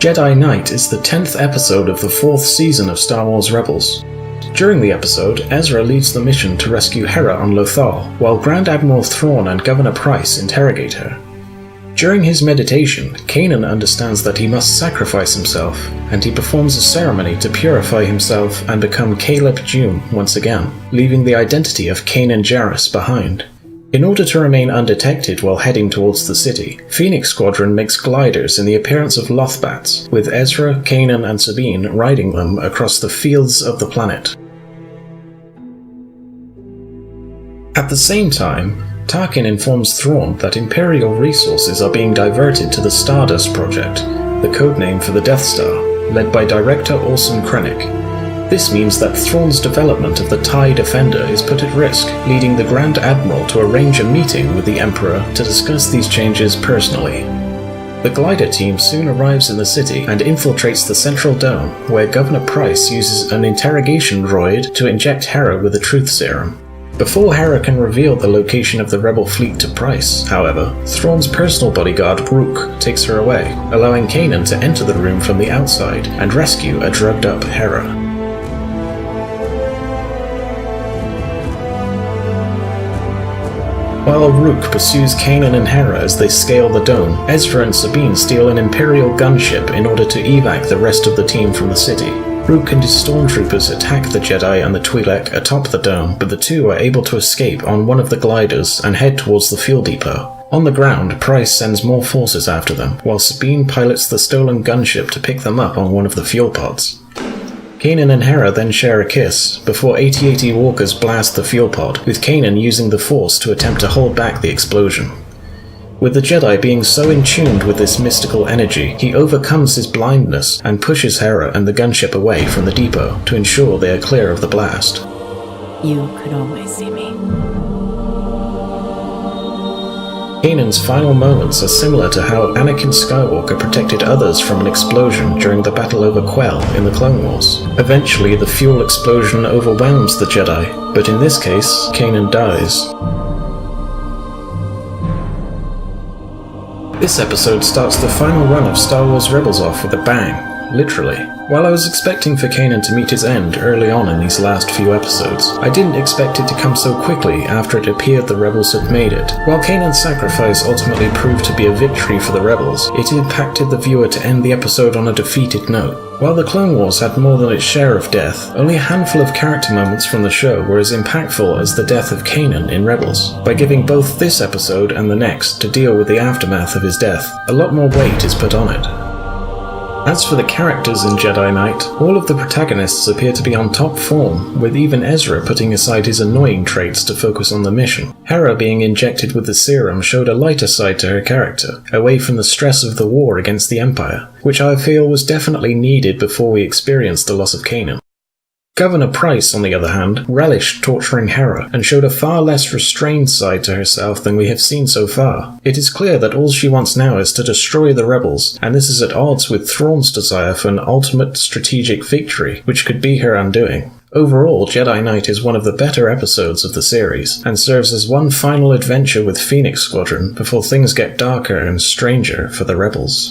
Jedi Night is the 10th episode of the 4th season of Star Wars Rebels. During the episode, Ezra leads the mission to rescue Hera on Lothal, while Grand Admiral Thrawn and Governor Pryce interrogate her. During his meditation, Kanan understands that he must sacrifice himself, and he performs a ceremony to purify himself and become Caleb Dume once again, leaving the identity of Kanan Jarrus behind. In order to remain undetected while heading towards the city, Phoenix Squadron makes gliders in the appearance of Lothbats, with Ezra, Kanan and Sabine riding them across the fields of the planet. At the same time, Tarkin informs Thrawn that Imperial resources are being diverted to the Stardust Project, the codename for the Death Star, led by director Orson Krennic. This means that Thrawn's development of the TIE Defender is put at risk, leading the Grand Admiral to arrange a meeting with the Emperor to discuss these changes personally. The glider team soon arrives in the city and infiltrates the Central Dome, where Governor Pryce uses an interrogation droid to inject Hera with a truth serum. Before Hera can reveal the location of the rebel fleet to Pryce, however, Thrawn's personal bodyguard Rook takes her away, allowing Kanan to enter the room from the outside and rescue a drugged-up Hera. While Rook pursues Kanan and Hera as they scale the dome, Ezra and Sabine steal an Imperial gunship in order to evac the rest of the team from the city. Rook and his stormtroopers attack the Jedi and the Twi'lek atop the dome, but the two are able to escape on one of the gliders and head towards the fuel depot. On the ground, Pryce sends more forces after them, while Sabine pilots the stolen gunship to pick them up on one of the fuel pods. Kanan and Hera then share a kiss, before AT-AT walkers blast the fuel pod, with Kanan using the Force to attempt to hold back the explosion. With the Jedi being so in tune with this mystical energy, he overcomes his blindness and pushes Hera and the gunship away from the depot to ensure they are clear of the blast. You could always see me. Kanan's final moments are similar to how Anakin Skywalker protected others from an explosion during the battle over Quell in the Clone Wars. Eventually, the fuel explosion overwhelms the Jedi, but in this case, Kanan dies. This episode starts the final run of Star Wars Rebels off with a bang, literally. While I was expecting for Kanan to meet his end early on in these last few episodes, I didn't expect it to come so quickly after it appeared the Rebels had made it. While Kanan's sacrifice ultimately proved to be a victory for the Rebels, it impacted the viewer to end the episode on a defeated note. While the Clone Wars had more than its share of death, only a handful of character moments from the show were as impactful as the death of Kanan in Rebels. By giving both this episode and the next to deal with the aftermath of his death, a lot more weight is put on it. As for the characters in Jedi Night, all of the protagonists appear to be on top form, with even Ezra putting aside his annoying traits to focus on the mission. Hera being injected with the serum showed a lighter side to her character, away from the stress of the war against the Empire, which I feel was definitely needed before we experienced the loss of Kanan. Governor Pryce, on the other hand, relished torturing Hera, and showed a far less restrained side to herself than we have seen so far. It is clear that all she wants now is to destroy the Rebels, and this is at odds with Thrawn's desire for an ultimate strategic victory, which could be her undoing. Overall, Jedi Night is one of the better episodes of the series, and serves as one final adventure with Phoenix Squadron before things get darker and stranger for the Rebels.